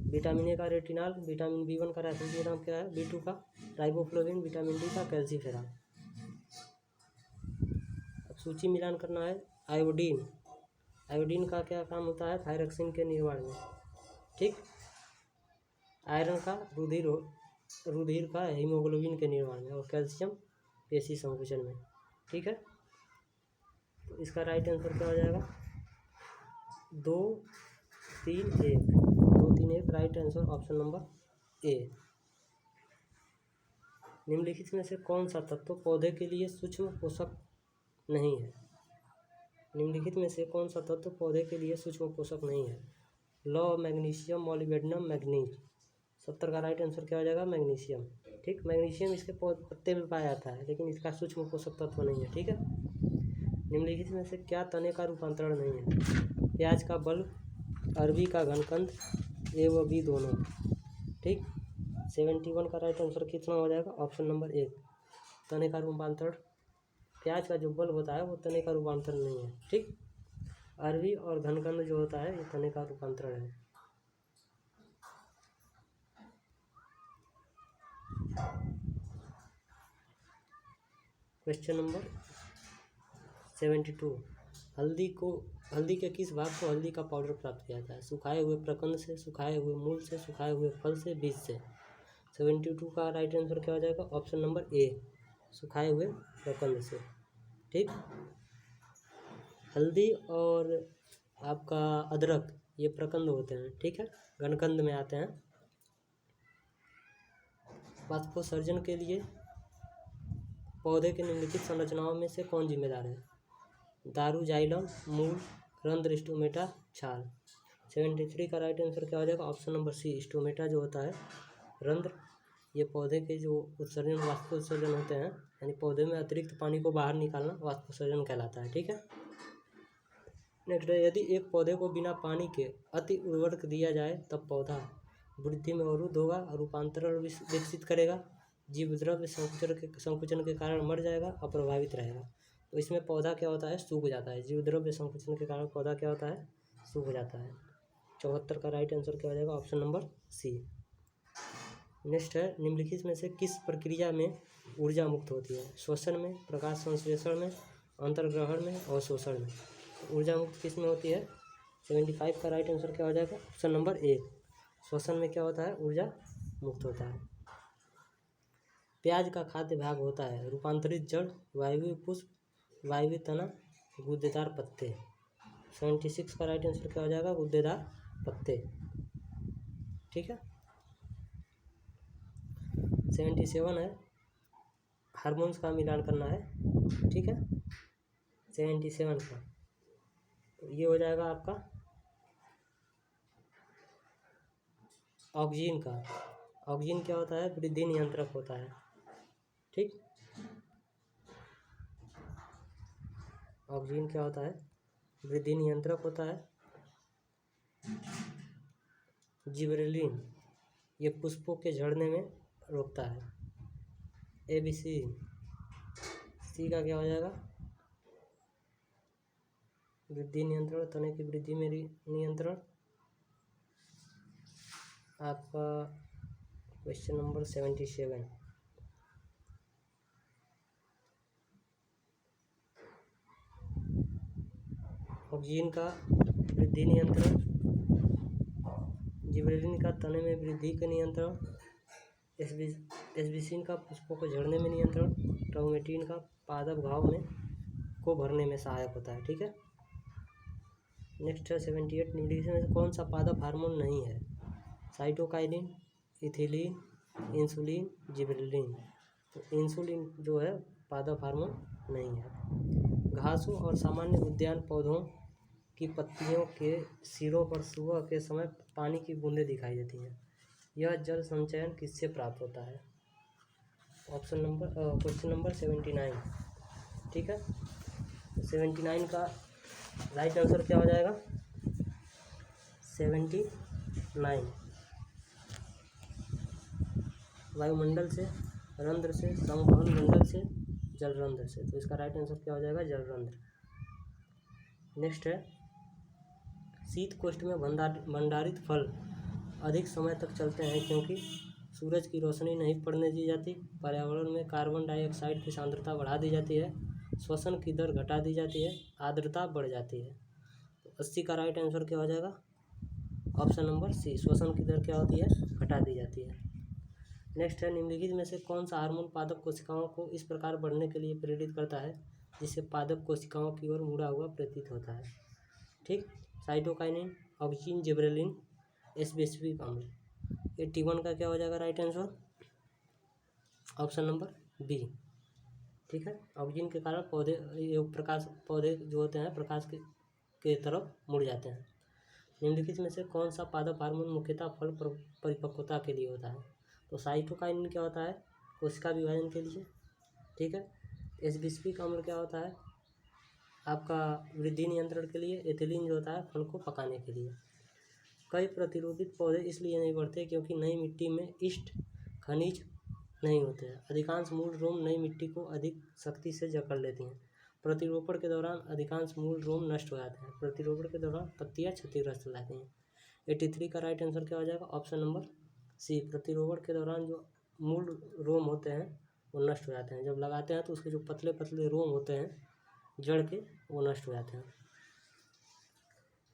विटामिन ए का रेटिनॉल, विटामिन B1 का रासायनिक नाम क्या है, B2 का राइबोफ्लोविन, विटामिन डी का कैल्सीफेरॉल। अब सूची मिलान करना है। आयोडीन का क्या काम होता है, थायरॉक्सिन के निर्माण में। ठीक, आयरन का रुधिर का हीमोग्लोबिन के निर्माण में, और कैल्शियम पेशी संकुचन में। ठीक है, तो इसका राइट आंसर क्या हो जाएगा, 2 3 1 right answer option number A. निम्नलिखित में से कौन सा तत्व पौधे के लिए सूक्ष्म पोषक नहीं है, निम्नलिखित में से कौन सा तत्व पौधे के लिए सूक्ष्म पोषक नहीं है, लौ, मैग्नीशियम, मॉलिब्डेनम, मैग्नीज। 70 का राइट आंसर क्या हो जाएगा, मैग्नीशियम। ठीक, मैग्नीशियम इसके पत्ते में पाया जाता है लेकिन इसका सूक्ष्म पोषक तत्व नहीं है। ठीक है, निम्नलिखित में से क्या तने का रूपांतरण नहीं है, प्याज का बल्ब, अरबी का घनकंद, ए व बी दोनों। ठीक, 71 का राइट आंसर कितना हो जाएगा, ऑप्शन नंबर 1, तने का रूपांतरण। प्याज का जो बल्ब होता है वो तने का रूपांतरण नहीं है। ठीक, अरबी और घनकंद जो होता है ये तने का रूपांतरण है। क्वेश्चन नंबर 72, हल्दी के किस भाग को हल्दी का पाउडर प्राप्त किया जाता है? सुखाए हुए प्रकंद से, सुखाए हुए मूल से, सुखाए हुए फल से, बीज से। 72 का राइट आंसर क्या हो जाएगा? ऑप्शन नंबर ए, सुखाए हुए प्रकंद से। ठीक, हल्दी और आपका अदरक ये प्रकंद होते हैं, ठीक है, गणकंद में आते हैं। वाष्पोत्सर्जन के लिए पौधे के निम्नलिखित संरचनाओं में से कौन जिम्मेदार है? दारू, जाइलम, मूल, रंध्र, स्टोमेटा, छाल। 73 का राइट आंसर क्या हो जाएगा? ऑप्शन नंबर सी, स्टोमेटा जो होता है, रंध्र, ये पौधे के जो उत्सर्जन वाष्पोत्सर्जन होते हैं, यानी पौधे में अतिरिक्त पानी को बाहर निकालना वाष्पोत्सर्जन कहलाता है। ठीक है, नेक्स्ट है, यदि एक पौधे को बिना पानी के अति उर्वरक दिया जाए तब पौधा वृद्धि में अवरुद्ध होगा, रूपांतरण विकसित करेगा, जीव द्रव्य संकुचन के कारण मर जाएगा, अप्रभावित रहेगा। तो इसमें पौधा क्या होता है? सूख जाता है। जीव द्रव्य संकुचन के कारण पौधा क्या होता है? सूख जाता है। 74 का राइट आंसर क्या हो जाएगा? Option number C. नेक्स्ट है, निम्नलिखित में से किस प्रक्रिया में ऊर्जा मुक्त होती है? श्वसन में, प्रकाश संश्लेषण में, अंतर्ग्रहण में, अवशोषण में। ऊर्जा मुक्त किस में होती है? 75 का राइट आंसर क्या हो जाएगा? ऑप्शन नंबर ए, श्वसन में क्या होता है? ऊर्जा मुक्त होता है। प्याज का खाद्य भाग होता है रूपांतरित जड़, वायवीय पुष्प, वायवीय तना, गूदेदार पत्ते। 76 का राइट आंसर क्या हो जाएगा? गूदेदार पत्ते। ठीक है, 77 है, हार्मोन्स का मिलान करना है। ठीक है, 77 का तो ये हो जाएगा आपका ऑक्सीजन का। ऑक्सीजन क्या होता है? वृद्धि नियंत्रक होता है। ठीक, ऑक्सीजन क्या होता है? वृद्धि नियंत्रक होता है। जिबरेलिन ये पुष्पों के झड़ने में रोकता है। ABC, सी का क्या हो जाएगा? वृद्धि नियंत्रण, तने की वृद्धि में नियंत्रण। आपका क्वेश्चन नंबर 77, ऑक्सीजन का वृद्धि नियंत्रण, जिबरेलिन का तने में वृद्धि का नियंत्रण, एस्बिसिन का पुष्पों को झड़ने में नियंत्रण, ट्राउमेटिन का पादप घाव में को भरने में सहायक होता है। ठीक है, नेक्स्ट है 78, निम्नलिखित में से कौन सा पादप हार्मोन नहीं है? Cytokinin, ethylene, insulin, gibberellin. तो इंसुलिन जो है पादप हार्मोन नहीं है। घासों और सामान्य उद्यान पौधों की पत्तियों के सिरों पर सुबह के समय पानी की बूंदें दिखाई देती हैं। यह जल संचयन किससे प्राप्त होता है? Option number question number 79। ठीक है, 79 का राइट आंसर क्या हो जाएगा? 79, वायुमंडल से, रंध्र से, संवहन मंडल से, जल रंध्र से। तो इसका राइट आंसर क्या हो जाएगा? जल रंध्र। नेक्स्ट है, शीत कोष्ठ में भंडारित फल अधिक समय तक चलते हैं क्योंकि सूरज की रोशनी नहीं पड़ने दी जाती, पर्यावरण में कार्बन डाइऑक्साइड की सांद्रता बढ़ा दी जाती है, श्वसन की दर घटा दी जाती है, आर्द्रता बढ़ जाती है। तो 80 का राइट आंसर क्या हो जाएगा? ऑप्शन नंबर सी, श्वसन की दर क्या होती है? घटा दी जाती है। नेक्स्ट है, निम्नलिखित में से कौन सा हार्मोन पादप कोशिकाओं को इस प्रकार बढ़ने के लिए प्रेरित करता है जिससे पादप कोशिकाओं की ओर मुड़ा हुआ प्रतीत होता है? ठीक, साइटोकाइनिन, ऑक्सीजन, जिबरेलिन, एस्बेस्टिक अम्ल। 81 का क्या हो जाएगा right answer? Option number B. ठीक है, ऑक्सीजन के कारण पौधे जो होते हैं प्रकाश के तरफ मुड़ जाते हैं। निम्नलिखित में से कौन सा पादप हार्मोन मुख्यतः फल परिपक्वता के लिए होता है? तो साइटोकाइनिन क्या होता है? कोशिका विभाजन के लिए। ठीक है, एस्बेस्टिक अम्ल क्या होता है? आपका वृद्धि नियंत्रण के लिए। एथिलीन जो होता है फल को पकाने के लिए। कई प्रतिरोधित पौधे इसलिए नहीं बढ़ते क्योंकि नई मिट्टी में ईस्ट खनिज नहीं होते हैं। अधिकांश मूल रोम नई मिट्टी को अधिक सख्ती से जकड़ लेती हैं। प्रतिरोपण के दौरान अधिकांश मूल रोम नष्ट हो जाते हैं। प्रतिरोपण के दौरान पत्तियां क्षतिग्रस्त हो जाती हैं। 83 का राइट आंसर क्या हो जाएगा? ऑप्शन नंबर सी, प्रतिरोपण के दौरान जो मूल रोम होते हैं वो नष्ट हो जाते हैं। जब लगाते हैं तो उसके जो पतले पतले रोम होते हैं जड़ के, वो नष्ट हो जाते हैं।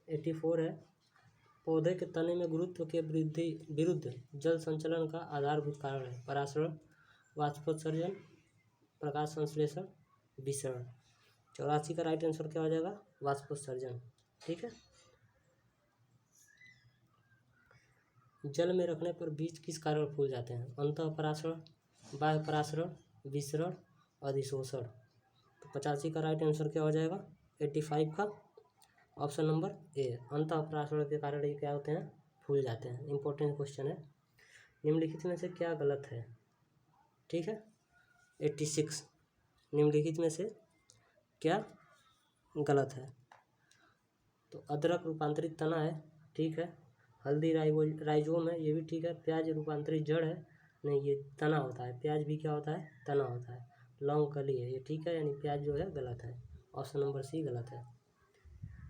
84 है, पौधे के तने में गुरुत्व के वृद्धि विरुद्ध जल संचलन का आधारभूत कारण है परासरण, वाष्पोत्सर्जन, प्रकाश संश्लेषण, विसरण। 84 का राइट आंसर क्या हो जाएगा? वाष्पोत्सर्जन। ठीक है। जल में रखने पर बीज किस कारण फूल जाते हैं? अंतः परासरण, बाह्य परासरण, विसरण, अधिशोषण। तो 85 का राइट आंसर क्या हो जाएगा? 85 का ऑप्शन नंबर ए, अंतः परासरण के कारण ये क्या होते हैं? फूल जाते हैं। इंपॉर्टेंट क्वेश्चन है। निम्नलिखित में से क्या गलत है? ठीक है। 86, निम्नलिखित में से क्या गलत है? तो अदरक रूपांतरित तना है, ठीक है। हल्दी राइजोम है, ये भी ठीक है। प्याज रूपांतरित जड़ है, नहीं, ये तना होता है। प्याज भी क्या होता है? तना होता है। लौंग कली है, ये ठीक है, यानी प्याज जो है गलत है। ऑप्शन नंबर सी गलत है।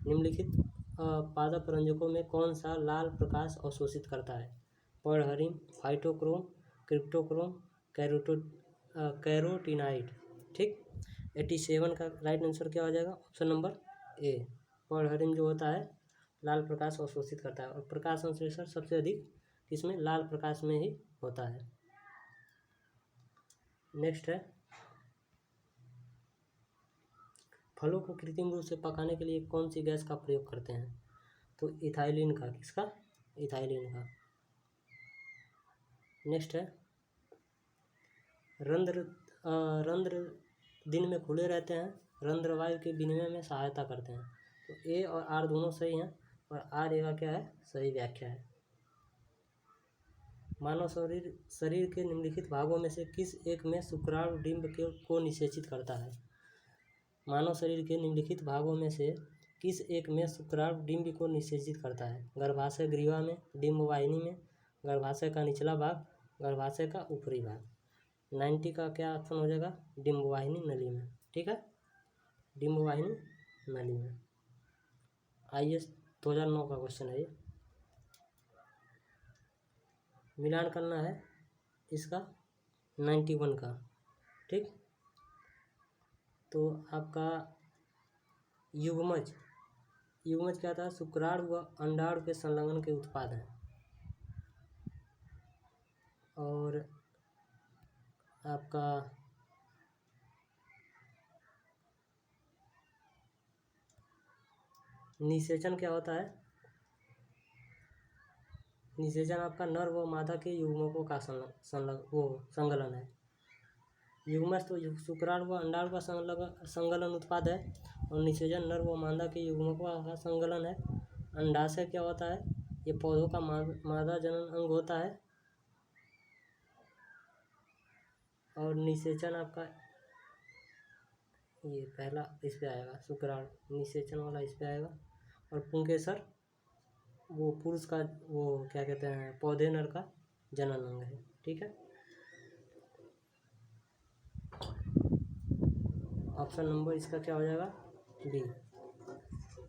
निम्नलिखित पादप रंजकों में कौन सा लाल प्रकाश अवशोषित करता है? पर्णहरिण, फाइटोक्रोम, क्रिप्टोक्रोम, कैरोटीनाइड। ठीक। 87 का राइट आंसर क्या हो जाएगा? ऑप्शन नंबर ए, पर्णहरिण जो होता है लाल प्रकाश अवशोषित करता है। और प्रकाश संश्लेषण सबसे अधिक किसमें? लाल प्रकाश में ही होता है। नेक्स्ट है, फलों को कृत्रिम रूप से पकाने के लिए कौन सी गैस का प्रयोग करते हैं? तो इथाइलिन का। किसका? इथाइलिन का। नेक्स्ट है, रंध्र दिन में खुले रहते हैं, रंध्र वायु के विनिमय में सहायता करते हैं। तो ए और आर दोनों सही हैं, और आर ए का क्या है? सही व्याख्या है। मानव शरीर के निम्नलिखित भागों में से किस एक में शुक्राणु डिंब को निषेचित करता है? मानव शरीर के निम्नलिखित भागों में से किस एक में शुक्राणु डिंब को निषेचित करता है? गर्भाशय ग्रीवा में, डिंब वाहिनी में, गर्भाशय का निचला भाग, गर्भाशय का ऊपरी भाग। 90 का क्या ऑप्शन हो जाएगा? डिंब वाहिनी नली में। ठीक है, डिंब वाहिनी नली में। IAS 2009 का क्वेश्चन है ये। मिलान करना है इसका 91 का। ठीक, तो आपका युग्मज क्या था? शुक्राणु व अंडाणु के संलग्न के उत्पाद हैं। और आपका निषेचन क्या होता है? निषेचन आपका नर व मादा के युग्मकों का संलग्न है। युग्मज तो शुक्राणु व अंडाणु का संलग्न उत्पाद है, और निषेचन नर व मादा के युग्मकों का संलग्न है। अंडाशय क्या होता है? ये पौधों का मादा जनन अंग होता है। और निषेचन आपका ये पहला इस पे आएगा, शुक्राणु निषेचन वाला इस पे आएगा। और पुंकेसर वो पुरुष का, वो क्या कहते हैं, पौधे नर का जनन अंग है। ठीक है, ऑप्शन नंबर इसका क्या हो जाएगा? बी।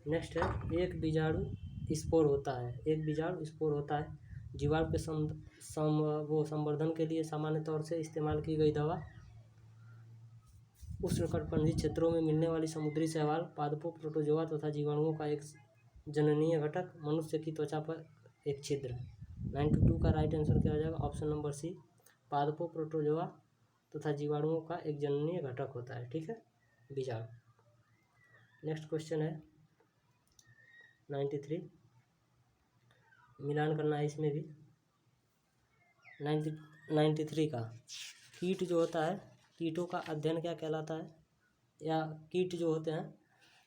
नेक्स्ट है, एक बीजाणु स्पोर होता है। एक बीजाणु स्पोर होता है। जीवाणु के संवर्धन के लिए सामान्य तौर से इस्तेमाल की गई दवा। उष्णकटिबंधीय क्षेत्रों में मिलने वाली समुद्री शैवाल, पादपों, प्रोटोजोआ तथा जीवाणुओं का एक जननीय घटक, मनुष्य की त्वचा पर एक छिद्र। 92 का राइट आंसर क्या हो जाएगा? ऑप्शन नंबर सी, पादपों, प्रोटोजोआ तथा जीवाणुओं का एक जननीय घटक होता है। ठीक है, बीजाणु। नेक्स्ट क्वेश्चन है 93, मिलान करना है इसमें भी। 93 का, कीट जो होता है, कीटों का अध्ययन क्या कहलाता है? या कीट जो होते हैं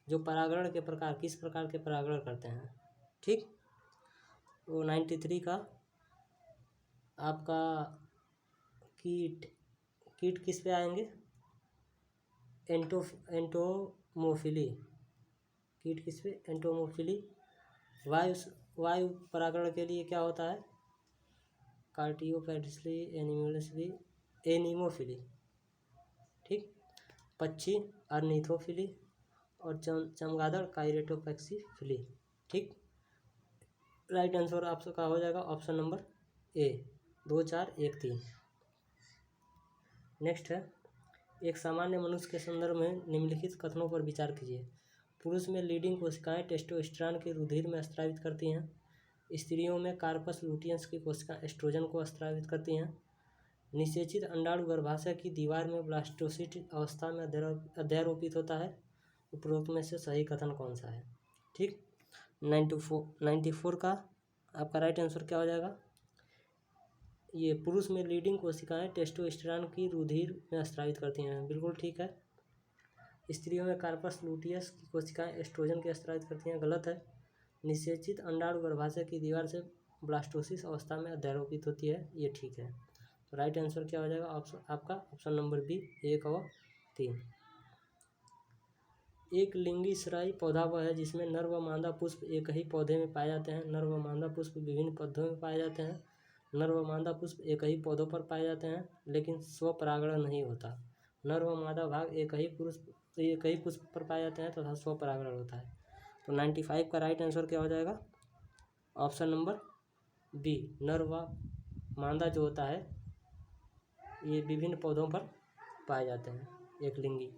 जो परागण के प्रकार, किस प्रकार के परागण करते हैं? ठीक, वो 93 का आपका कीट किस पे आएंगे? एंटोमोफिली। कीट किस पे? एंटोमोफिली। वायु परागण के लिए क्या होता है? कार्टियोपेडिसली, एनिमोफिली। ठीक, पक्षी अर्निथोफिली, और चमगादड़ काइरेटोपैक्सीफिली। ठीक, राइट आंसर आपका हो जाएगा ऑप्शन नंबर ए, 2 4 1 3। नेक्स्ट है, एक सामान्य मनुष्य के संदर्भ में निम्नलिखित कथनों पर विचार कीजिए। पुरुष में लीडिंग कोशिकाएं टेस्टोस्टेरोन के रुधिर में स्रावित करती हैं। स्त्रियों में कार्पस लुटियंस की कोशिकाएं एस्ट्रोजन को स्रावित करती हैं। निषेचित अंडाणु गर्भाशय की दीवार में ब्लास्टोसिस्ट अवस्था में अध्यारोपित होता है। उपरोक्त में से सही कथन कौन सा है? ठीक, 94 का आपका राइट आंसर क्या हो जाएगा? ये पुरुष में लीडिंग कोशिकाएं टेस्टोस्टेरोन की रुधिर में स्रावित करती हैं, बिल्कुल ठीक है। स्त्रियों में कार्पस लुटियस की कोशिकाएं एस्ट्रोजन के स्रावित करती हैं, गलत है। निषेचित अंडाणु गर्भाशय की दीवार से ब्लास्टोसिस अवस्था में अध्यारोपित होती है, ये ठीक है। तो राइट आंसर क्या हो जाएगा? आपका ऑप्शन नंबर बी, 1 और 3। एक लिंगी सराई पौधा वह है जिसमें नर व मादा पुष्प एक ही पौधे में पाए जाते हैं। नर व मादा पुष्प विभिन्न पौधों में पाए जाते हैं। नर व मादा पुष्प एक ही पौधों पर पाए जाते हैं, लेकिन स्वपरागण नहीं होता। नर व मादा भाग एक ही पुष्प पर पाए जाते हैं तथा स्वपरागण होता है। तो 95 का राइट आंसर क्या हो जाएगा? ऑप्शन नंबर बी, नर व मादा जो होता है ये विभिन्न पौधों पर पाए जाते हैं। एक लिंगी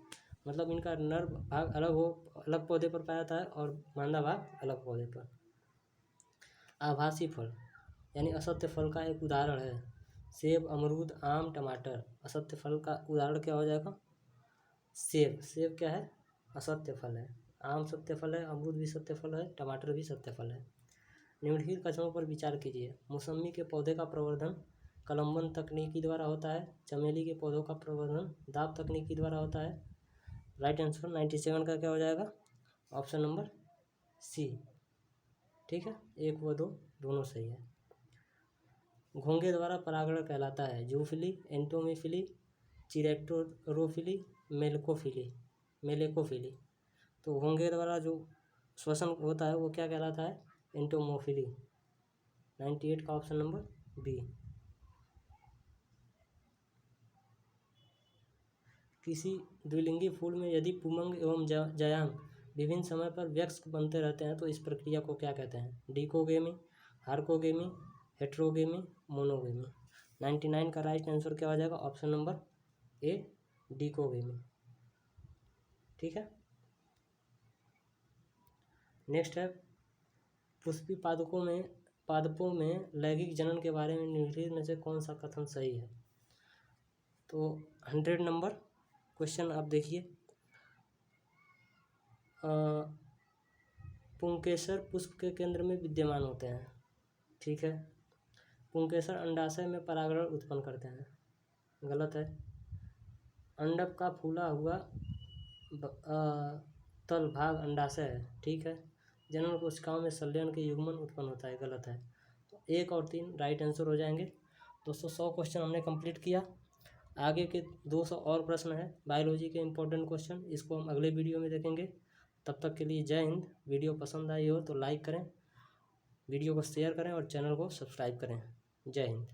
मतलब इनका नर भाग अलग पौधे पर पाया जाता है और मादा भाग अलग पौधे पर। आभासी फल यानी असत्य फल का एक उदाहरण है सेब, अमरूद, आम, टमाटर। असत्य फल का उदाहरण क्या हो जाएगा? सेब। सेब क्या है? असत्य फल है। आम सत्य फल है, अमरूद भी सत्य फल है, टमाटर भी सत्य फल है। निम्नलिखित कथनों पर विचार कीजिए। मौसमी के पौधे का प्रवर्धन कलम्बन तकनीकी द्वारा होता है। चमेली के पौधों का प्रवर्धन दाब तकनीकी द्वारा होता है। राइट आंसर 97 का क्या हो जाएगा? ऑप्शन नंबर सी, ठीक है। 1 व 2 दोनों सही है। घोंघे द्वारा परागण कहलाता है जूफिली, एंटोमीफिली, चिरेक्टोरोफिली, मेलेकोफिली। तो घोंघे द्वारा जो श्वसन होता है वो क्या कहलाता है? एंटोमोफिली। 98 का ऑप्शन नंबर बी। किसी द्विलिंगी फूल में यदि पुंगव एवं जयांग विभिन्न समय पर वयस्क बनते रहते हैं तो इस प्रक्रिया को क्या कहते हैं? डिकोगेमी, हार्कोगेमी, हेट्रोगेमी, मोनोगेमी। 99 का राइट आंसर क्या हो जाएगा? ऑप्शन नंबर ए, डिकोगेमी, ठीक है। नेक्स्ट है, पुष्पी पादपों में लैंगिक जनन के बारे में निम्नलिखित में से कौन सा कथन सही है? तो 100 नंबर क्वेश्चन आप देखिए। पुंकेसर पुष्प के केंद्र में विद्यमान होते हैं, ठीक है। पुंकेसर अंडाशय में परागण उत्पन्न करते हैं, गलत है। अंडक का फूला हुआ तल भाग अंडाशय है, ठीक है। जनन कोशिकाओं में संलयन के युग्मन उत्पन्न होता है, गलत है। तो 1 और 3 राइट आंसर हो जाएंगे। दोस्तों 100 क्वेश्चन हमने कंप्लीट किया। आगे के 200 और प्रश्न है बायोलॉजी के इंपॉर्टेंट क्वेश्चन, इसको हम अगले वीडियो में देखेंगे। तब तक के लिए जय हिंद। वीडियो पसंद आई हो तो लाइक करें, वीडियो को शेयर करें और चैनल को सब्सक्राइब करें। जय हिंद।